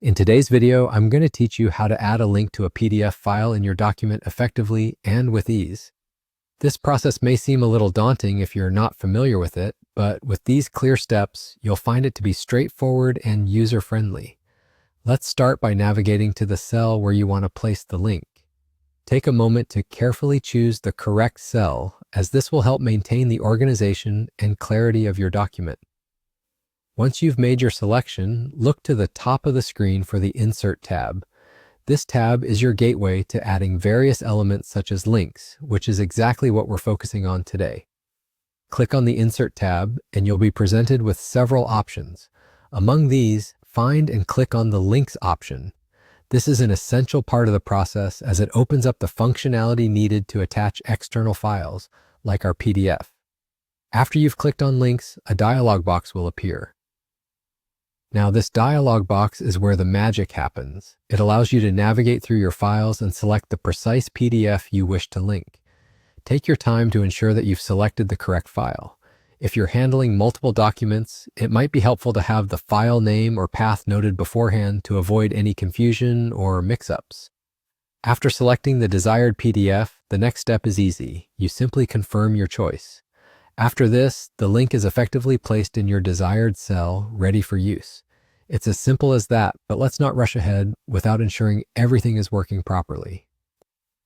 In today's video, I'm going to teach you how to add a link to a PDF file in your document effectively and with ease. This process may seem a little daunting if you're not familiar with it, but with these clear steps, you'll find it to be straightforward and user-friendly. Let's start by navigating to the cell where you want to place the link. Take a moment to carefully choose the correct cell, as this will help maintain the organization and clarity of your document. Once you've made your selection, look to the top of the screen for the Insert tab. This tab is your gateway to adding various elements such as links, which is exactly what we're focusing on today. Click on the Insert tab, and you'll be presented with several options. Among these, find and click on the Links option. This is an essential part of the process as it opens up the functionality needed to attach external files, like our PDF. After you've clicked on Links, a dialog box will appear. Now, this dialog box is where the magic happens. It allows you to navigate through your files and select the precise PDF you wish to link. Take your time to ensure that you've selected the correct file. If you're handling multiple documents, it might be helpful to have the file name or path noted beforehand to avoid any confusion or mix-ups. After selecting the desired PDF, the next step is easy. You simply confirm your choice. After this, the link is effectively placed in your desired cell, ready for use. It's as simple as that, but let's not rush ahead without ensuring everything is working properly.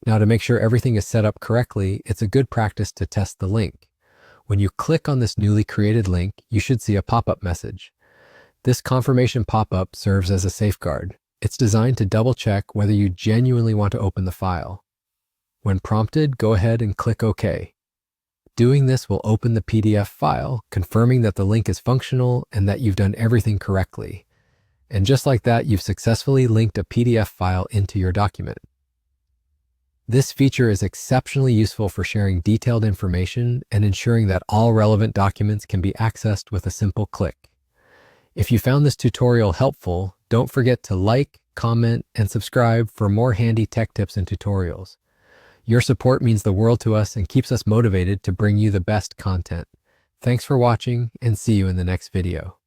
Now, to make sure everything is set up correctly, it's a good practice to test the link. When you click on this newly created link, you should see a pop-up message. This confirmation pop-up serves as a safeguard. It's designed to double-check whether you genuinely want to open the file. When prompted, go ahead and click OK. Doing this will open the PDF file, confirming that the link is functional and that you've done everything correctly. And just like that, you've successfully linked a PDF file into your document. This feature is exceptionally useful for sharing detailed information and ensuring that all relevant documents can be accessed with a simple click. If you found this tutorial helpful, don't forget to like, comment, and subscribe for more handy tech tips and tutorials. Your support means the world to us and keeps us motivated to bring you the best content. Thanks for watching, and see you in the next video.